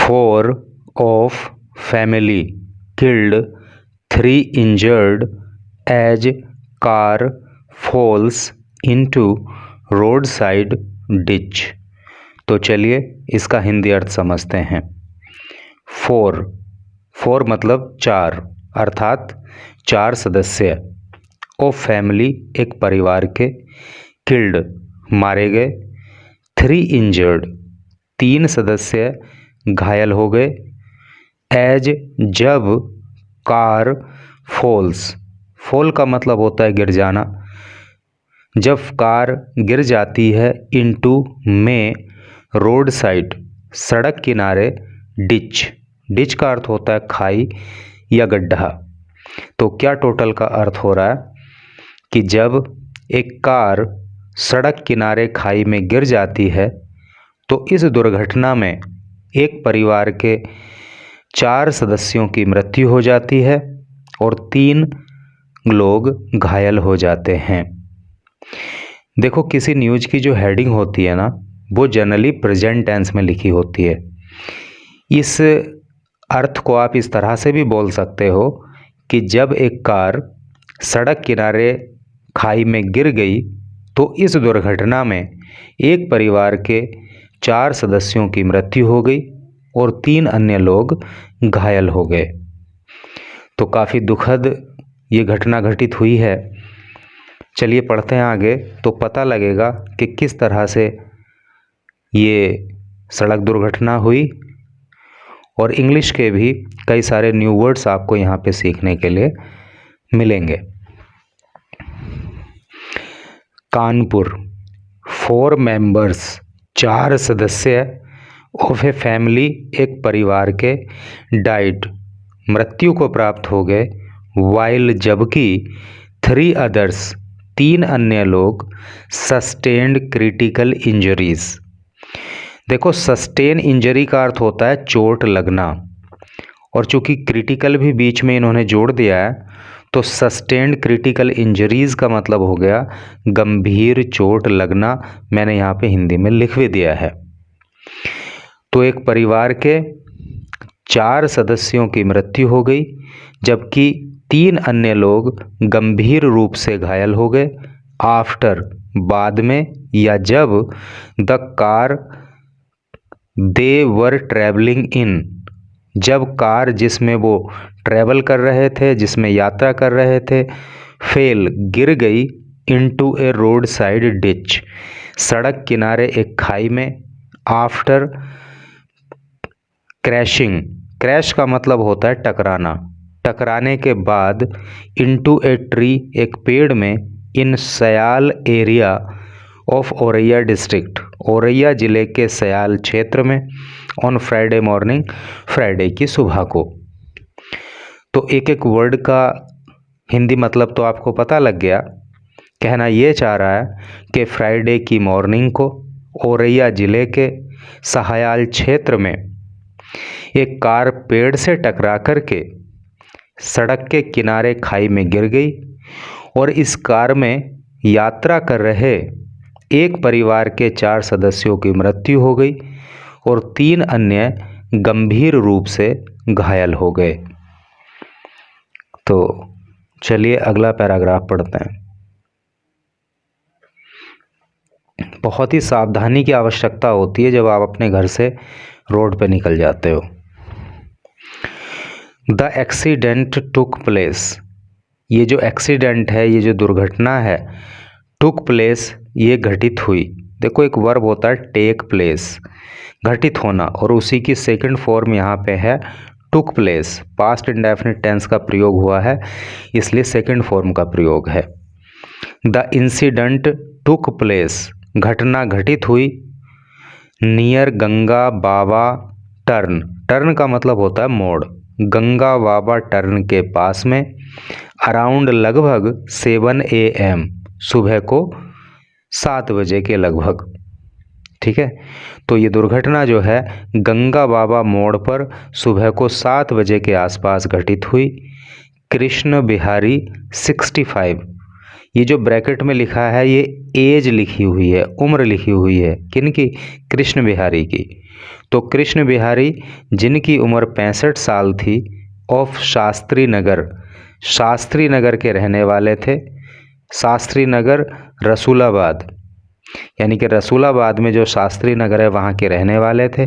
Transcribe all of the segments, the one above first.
4 of family killed, 3 injured as car falls into roadside ditch। तो चलिए इसका हिंदी अर्थ समझते हैं। 4 मतलब 4, अर्थात 4 सदस्य। ऑफ फैमिली एक परिवार के, किल्ड मारे गए, 3 इंजर्ड 3 सदस्य घायल हो गए, एज जब कार फॉल्स, फॉल का मतलब होता है गिर जाना, जब कार गिर जाती है, इनटू में, रोड साइड सड़क किनारे, डिच, डिच का अर्थ होता है खाई या गड्ढा। तो क्या टोटल का अर्थ हो रहा है कि जब एक कार सड़क किनारे खाई में गिर जाती है तो इस दुर्घटना में एक परिवार के 4 सदस्यों की मृत्यु हो जाती है और 3 लोग घायल हो जाते हैं। देखो, किसी न्यूज़ की जो हेडिंग होती है ना, वो जनरली प्रेजेंट टेंस में लिखी होती है। इस अर्थ को आप इस तरह से भी बोल सकते हो कि जब एक कार सड़क किनारे खाई में गिर गई तो इस दुर्घटना में एक परिवार के 4 सदस्यों की मृत्यु हो गई और 3 अन्य लोग घायल हो गए। तो काफ़ी दुखद ये घटना घटित हुई है। चलिए पढ़ते हैं आगे तो पता लगेगा कि किस तरह से ये सड़क दुर्घटना हुई, और इंग्लिश के भी कई सारे न्यू वर्ड्स आपको यहाँ पे सीखने के लिए मिलेंगे। कानपुर, 4 मेंबर्स 4 सदस्य ऑफ ए फैमिली एक परिवार के, डाइड मृत्यु को प्राप्त हो गए, वाइल जबकि 3 अदर्स 3 अन्य लोग, सस्टेन्ड क्रिटिकल इंजरीज। देखो, सस्टेन इंजरी का अर्थ होता है चोट लगना, और चूंकि क्रिटिकल भी बीच में इन्होंने जोड़ दिया है तो सस्टेन्ड क्रिटिकल इंजरीज का मतलब हो गया गंभीर चोट लगना। मैंने यहाँ पे हिंदी में लिख भी दिया है। तो एक परिवार के 4 सदस्यों की मृत्यु हो गई जबकि 3 अन्य लोग गंभीर रूप से घायल हो गए, आफ्टर बाद में, या जब, the car they were travelling in जब कार जिसमें वो ट्रैवल कर रहे थे, जिसमें यात्रा कर रहे थे, फेल गिर गई, इनटू ए रोड साइड डिच सड़क किनारे एक खाई में, आफ्टर क्रैशिंग, क्रैश का मतलब होता है टकराना, टकराने के बाद, इनटू ए ट्री एक पेड़ में, in Sayal area of Auraiya district Auraiya जिले के सयाल क्षेत्र में, ऑन फ्राइडे मॉर्निंग फ्राइडे की सुबह को। तो एक एक वर्ड का हिंदी मतलब तो आपको पता लग गया। कहना ये चाह रहा है कि फ्राइडे की मॉर्निंग को औरैया जिले के सहायाल क्षेत्र में एक कार पेड़ से टकरा करके सड़क के किनारे खाई में गिर गई और इस कार में यात्रा कर रहे एक परिवार के 4 सदस्यों की मृत्यु हो गई और 3 अन्य गंभीर रूप से घायल हो गए। तो चलिए अगला पैराग्राफ पढ़ते हैं। बहुत ही सावधानी की आवश्यकता होती है जब आप अपने घर से रोड पे निकल जाते हो। द एक्सीडेंट टुक प्लेस, ये जो एक्सीडेंट है, ये जो दुर्घटना है, टुक प्लेस ये घटित हुई। देखो, एक वर्ब होता है टेक प्लेस, घटित होना, और उसी की सेकंड फॉर्म यहाँ पे है took place. Past indefinite tense का प्रयोग हुआ है इसलिए सेकंड फॉर्म का प्रयोग है। द इंसिडेंट टुक प्लेस, घटना घटित हुई, नियर गंगा बाबा टर्न, टर्न का मतलब होता है मोड़, गंगा बाबा टर्न के पास में, अराउंड लगभग 7 AM सुबह को 7 बजे के लगभग। ठीक है, तो ये दुर्घटना जो है गंगा बाबा मोड़ पर सुबह को 7 बजे के आसपास घटित हुई। कृष्ण बिहारी 65, ये जो ब्रैकेट में लिखा है ये एज लिखी हुई है, उम्र लिखी हुई है, किनकी? कृष्ण बिहारी की। तो कृष्ण बिहारी जिनकी उम्र 65 साल थी, ऑफ शास्त्री नगर के रहने वाले थे। शास्त्री नगर रसूलाबाद, यानी कि रसूलाबाद में जो शास्त्री नगर है वहाँ के रहने वाले थे।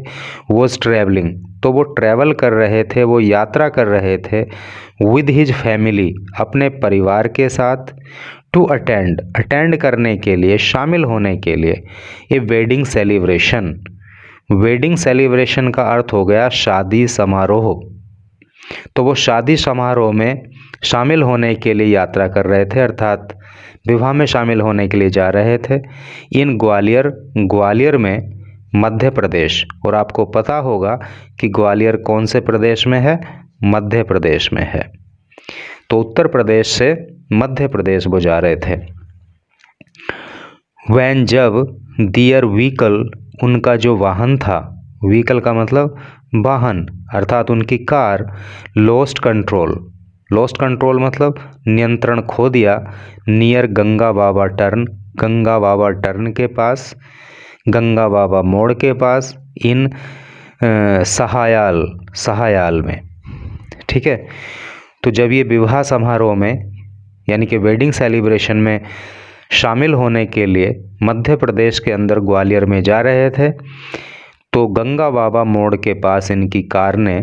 वॉज ट्रैवलिंग, तो वो ट्रैवल कर रहे थे, वो यात्रा कर रहे थे विद हिज फैमिली, अपने परिवार के साथ, टू अटेंड करने के लिए, शामिल होने के लिए, ए वेडिंग सेलिब्रेशन। वेडिंग सेलिब्रेशन का अर्थ हो गया शादी समारोह। तो वो शादी समारोह में शामिल होने के लिए यात्रा कर रहे थे, अर्थात विवाह में शामिल होने के लिए जा रहे थे। इन ग्वालियर में, मध्य प्रदेश। और आपको पता होगा कि ग्वालियर कौन से प्रदेश में है? मध्य प्रदेश में है। तो उत्तर प्रदेश से मध्य प्रदेश वो जा रहे थे। वैन, जब, दियर व्हीकल, उनका जो वाहन था, व्हीकल का मतलब वाहन, अर्थात उनकी कार, लॉस्ट कंट्रोल मतलब नियंत्रण खो दिया, नियर गंगा बाबा टर्न के पास, गंगा बाबा मोड़ के पास, इन सहायाल में। ठीक है, तो जब ये विवाह समारोह में यानी कि वेडिंग सेलिब्रेशन में शामिल होने के लिए मध्य प्रदेश के अंदर ग्वालियर में जा रहे थे, तो गंगा बाबा मोड़ के पास इनकी कार ने,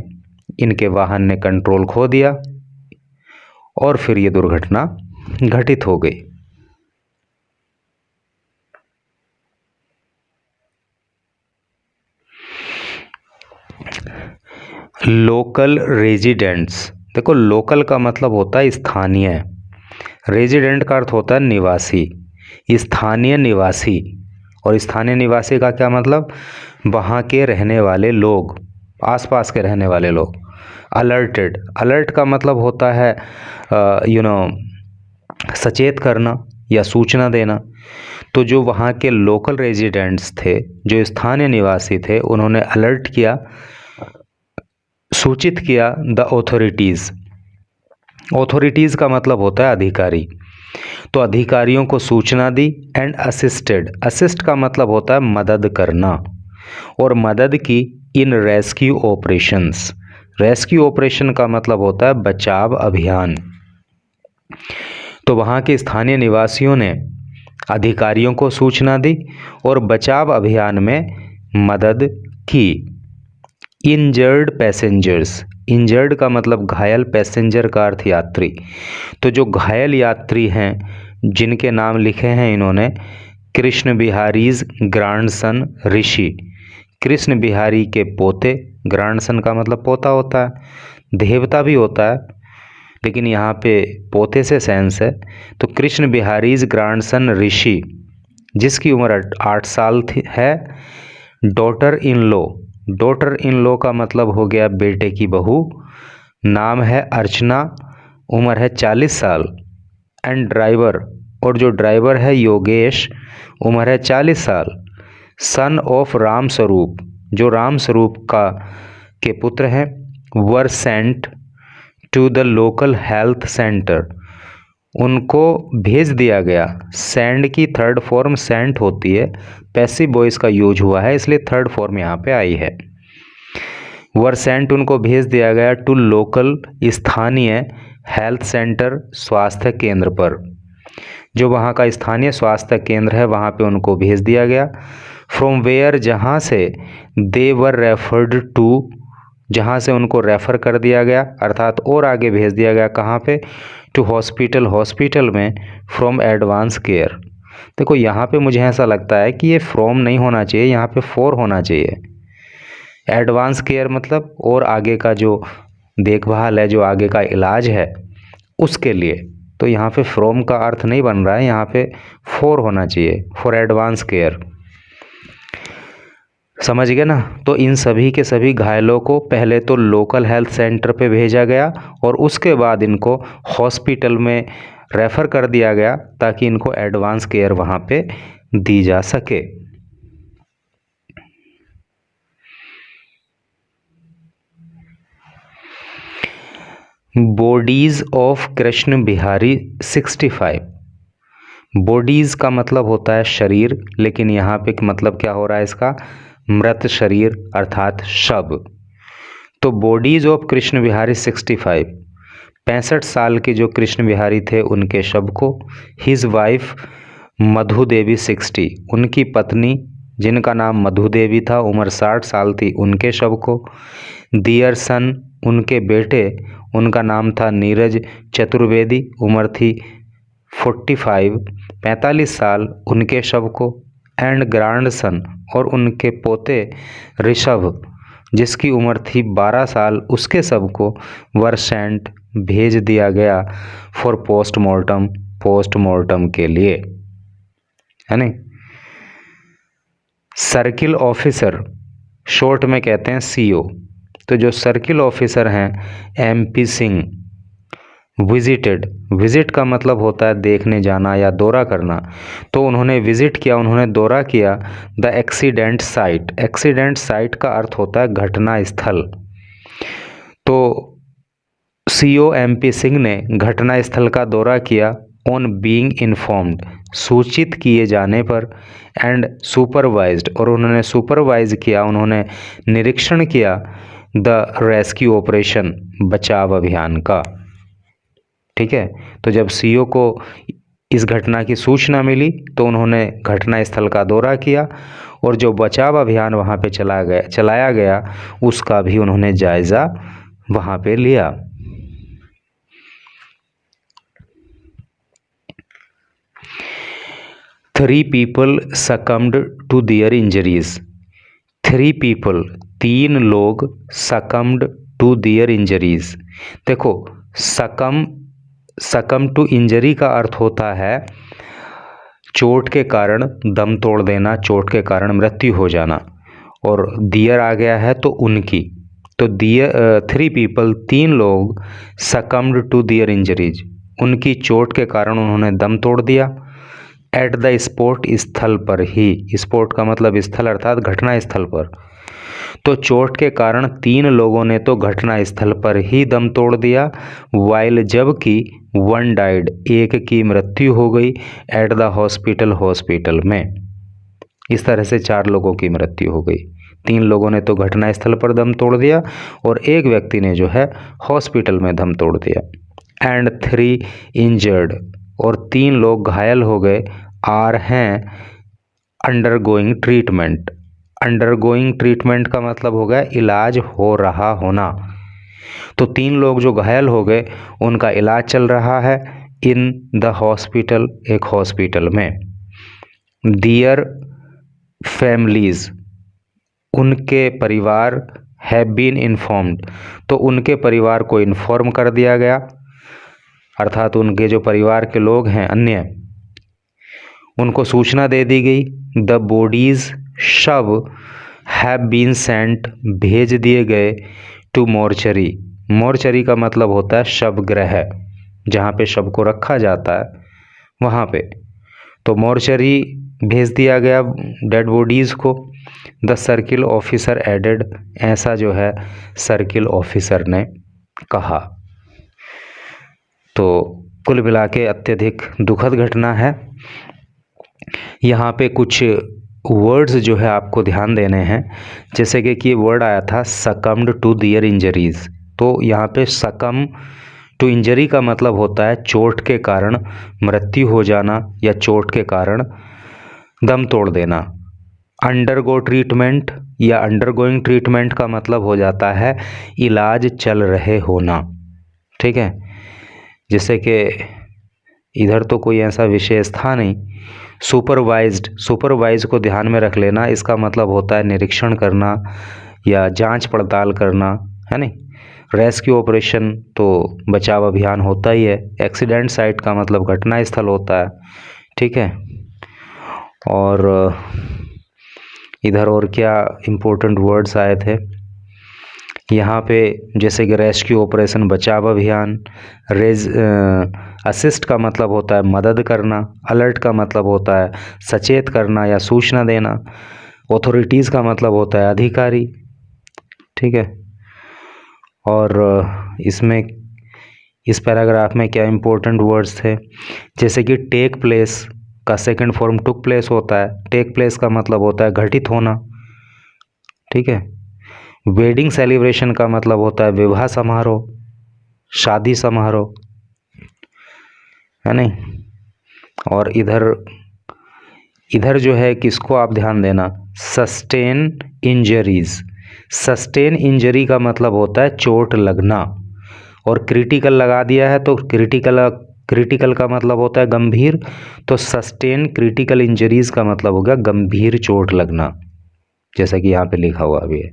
इनके वाहन ने कंट्रोल खो दिया और फिर ये दुर्घटना घटित हो गई। लोकल रेजिडेंट्स, देखो लोकल का मतलब होता है स्थानीय, रेजिडेंट का अर्थ होता है निवासी, स्थानीय निवासी। और स्थानीय निवासी का क्या मतलब? वहाँ के रहने वाले लोग, आसपास के रहने वाले लोग। अलर्ट का मतलब होता है सचेत करना या सूचना देना। तो जो वहाँ के लोकल रेजिडेंट्स थे, जो स्थानीय निवासी थे, उन्होंने अलर्ट किया, सूचित किया द ऑथोरिटीज़ का मतलब होता है अधिकारी। तो अधिकारियों को सूचना दी। एंड असिस्ट का मतलब होता है मदद करना, और मदद की इन रेस्क्यू ऑपरेशन का मतलब होता है बचाव अभियान। तो वहाँ के स्थानीय निवासियों ने अधिकारियों को सूचना दी और बचाव अभियान में मदद की। इंजर्ड का मतलब घायल, पैसेंजर का अर्थ यात्री। तो जो घायल यात्री हैं, जिनके नाम लिखे हैं इन्होंने, कृष्ण बिहारीज ग्रैंडसन ऋषि, कृष्ण बिहारी के पोते, ग्रैंडसन का मतलब पोता होता है, देवता भी होता है, लेकिन यहाँ पे पोते से सेंस है। तो कृष्ण बिहारीज ग्रैंडसन ऋषि, जिसकी उम्र 8 साल है। डॉटर इन लॉ का मतलब हो गया बेटे की बहू, नाम है अर्चना, उम्र है 40 साल। एंड ड्राइवर, और जो ड्राइवर है योगेश, उम्र है 40 साल। सन ऑफ राम स्वरूप, जो राम स्वरूप के पुत्र हैं। Were sent to the local health centre, उनको भेज दिया गया। सेंड की थर्ड फॉर्म सेंट होती है, पैसिव वॉइस का यूज हुआ है, इसलिए थर्ड फॉर्म यहाँ पे आई है। वर सेंट, उनको भेज दिया गया, टू लोकल, स्थानीय, हेल्थ सेंटर, स्वास्थ्य केंद्र पर। जो वहाँ का स्थानीय स्वास्थ्य केंद्र है वहाँ पे उनको भेज दिया गया। फ्रॉम वेयर, जहाँ से, दे वर रेफर्ड टू, जहाँ से उनको रेफ़र कर दिया गया, अर्थात और आगे भेज दिया गया। कहाँ पे? टू हॉस्पिटल में। फ्रॉम एडवांस केयर, देखो यहाँ पे मुझे ऐसा लगता है कि ये फ्रॉम नहीं होना चाहिए, यहाँ पे फॉर होना चाहिए। एडवांस केयर मतलब और आगे का जो देखभाल है, जो आगे का इलाज है उसके लिए। तो यहाँ पे फ्रॉम का अर्थ नहीं बन रहा है, यहाँ पे फॉर होना चाहिए, फॉर एडवांस केयर। समझ गए ना? तो इन सभी के सभी घायलों को पहले तो लोकल हेल्थ सेंटर पे भेजा गया और उसके बाद इनको हॉस्पिटल में रेफ़र कर दिया गया ताकि इनको एडवांस केयर वहाँ पे दी जा सके। Bodies of Krishna Bihari 65। Bodies का मतलब होता है शरीर, लेकिन यहाँ पे मतलब क्या हो रहा है इसका? मृत शरीर अर्थात शव। तो बॉडीज ऑफ कृष्ण बिहारी 65 साल के जो कृष्ण बिहारी थे उनके शव को, हिज वाइफ मधु देवी 60, उनकी पत्नी जिनका नाम मधु देवी था, उम्र 60 साल थी, उनके शव को, दियर सन उनके बेटे, उनका नाम था नीरज चतुर्वेदी, उम्र थी 45 साल, उनके शव को, एंड ग्रांड सन और उनके पोते ऋषभ जिसकी उम्र थी 12 साल, उसके शव को वर सेंट भेज दिया गया फॉर पोस्टमार्टम के लिए, है नहीं। सर्किल ऑफिसर शॉर्ट में कहते हैं सीओ। तो जो सर्किल ऑफिसर हैं एमपी सिंह विजिट का मतलब होता है देखने जाना या दौरा करना। तो उन्होंने विजिट किया, उन्होंने दौरा किया the accident site. Accident site का अर्थ होता है घटना स्थल। तो सीओ एमपी सिंह ने घटना स्थल का दौरा किया ऑन बीइंग इन्फॉर्म्ड, सूचित किए जाने पर, एंड सुपरवाइज्ड और उन्होंने सुपरवाइज किया, उन्होंने निरीक्षण किया द रेस्क्यू ऑपरेशन, बचाव अभियान का। ठीक है, तो जब सीओ को इस घटना की सूचना मिली तो उन्होंने घटना स्थल का दौरा किया और जो बचाव अभियान वहाँ पे चलाया गया उसका भी उन्होंने जायज़ा वहाँ पे लिया। Three people succumbed to their injuries. Three people, 3 लोग, सकम्ड टू दियर इंजरीज। देखो सकम टू इंजरी का अर्थ होता है चोट के कारण दम तोड़ देना, चोट के कारण मृत्यु हो जाना, और दियर आ गया है तो उनकी। तो दियर 3 पीपल, 3 लोग, सकम्ड टू दियर इंजरीज, उनकी चोट के कारण उन्होंने दम तोड़ दिया। एट द स्पॉट, स्थल पर ही, स्पॉट का मतलब स्थल अर्थात घटना स्थल पर। तो चोट के कारण 3 लोगों ने तो घटना स्थल पर ही दम तोड़ दिया, वाइल जबकि 1 डाइड, एक की मृत्यु हो गई, एट द हॉस्पिटल में। इस तरह से 4 लोगों की मृत्यु हो गई। 3 लोगों ने तो घटना स्थल पर दम तोड़ दिया और एक व्यक्ति ने जो है हॉस्पिटल में दम तोड़ दिया। एंड 3 इंजर्ड, और 3 लोग घायल हो गए, आर हैं अंडरगोइंग ट्रीटमेंट। अंडरगोइंग ट्रीटमेंट का मतलब हो गया इलाज हो रहा होना। तो 3 लोग जो घायल हो गए उनका इलाज चल रहा है इन द हॉस्पिटल, एक हॉस्पिटल में। दियर फैमिलीज, उनके परिवार, हैव बीन इन्फॉर्म्ड, तो उनके परिवार को इन्फॉर्म कर दिया गया, अर्थात उनके जो परिवार के लोग हैं अन्य, उनको सूचना दे दी गई। द बॉडीज, शव, हैव बीन सेंट, भेज दिए गए, टू मोर्चरी। मोर्चरी का मतलब होता है शवगृह, जहाँ पे शव को रखा जाता है वहाँ पे। तो मोर्चरी भेज दिया गया डेड बॉडीज़ को। द सर्किल ऑफिसर एडेड, ऐसा जो है सर्किल ऑफिसर ने कहा। तो कुल मिला के अत्यधिक दुखद घटना है। यहाँ पे कुछ वर्ड्स जो है आपको ध्यान देने हैं, जैसे कि ये वर्ड आया था सकम्ड टू दियर इंजरीज। तो यहाँ पे सकम टू इंजरी का मतलब होता है चोट के कारण मृत्यु हो जाना या चोट के कारण दम तोड़ देना। अंडरगो ट्रीटमेंट या अंडरगोइंग ट्रीटमेंट का मतलब हो जाता है इलाज चल रहे होना। ठीक है, जैसे कि इधर तो कोई ऐसा विशेष था नहीं। सुपरवाइज को ध्यान में रख लेना, इसका मतलब होता है निरीक्षण करना या जांच पड़ताल करना, है नहीं। रेस्क्यू ऑपरेशन तो बचाव अभियान होता ही है। एक्सीडेंट साइट का मतलब घटना स्थल होता है। ठीक है, और इधर और क्या इम्पोर्टेंट वर्ड्स आए थे यहाँ पे, जैसे कि रेस्क्यू ऑपरेशन बचाव अभियान, असिस्ट का मतलब होता है मदद करना, अलर्ट का मतलब होता है सचेत करना या सूचना देना, ऑथोरिटीज़ का मतलब होता है अधिकारी। ठीक है, और इसमें इस पैराग्राफ में क्या इम्पोर्टेंट वर्ड्स थे, जैसे कि टेक प्लेस का सेकंड फॉर्म टुक प्लेस होता है। टेक प्लेस का मतलब होता है घटित होना, ठीक है। वेडिंग सेलिब्रेशन का मतलब होता है विवाह समारोह, शादी समारोह, है नहीं। और इधर जो है किसको आप ध्यान देना, सस्टेन इंजरीज। सस्टेन इंजरी का मतलब होता है चोट लगना, और क्रिटिकल लगा दिया है तो क्रिटिकल का मतलब होता है गंभीर, तो सस्टेन क्रिटिकल इंजरीज का मतलब हो गया गंभीर चोट लगना, जैसा कि यहाँ पे लिखा हुआ भी है।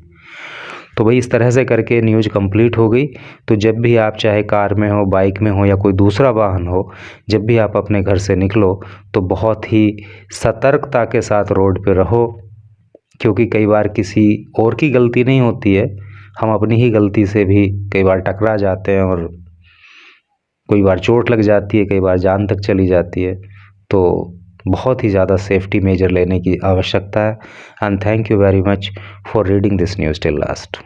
तो भाई इस तरह से करके न्यूज़ कंप्लीट हो गई। तो जब भी आप चाहे कार में हो, बाइक में हो या कोई दूसरा वाहन हो, जब भी आप अपने घर से निकलो तो बहुत ही सतर्कता के साथ रोड पे रहो, क्योंकि कई बार किसी और की गलती नहीं होती है, हम अपनी ही गलती से भी कई बार टकरा जाते हैं और कई बार चोट लग जाती है, कई बार जान तक चली जाती है। तो बहुत ही ज़्यादा सेफ्टी मेजर लेने की आवश्यकता है। And thank you very much for reading this news till last.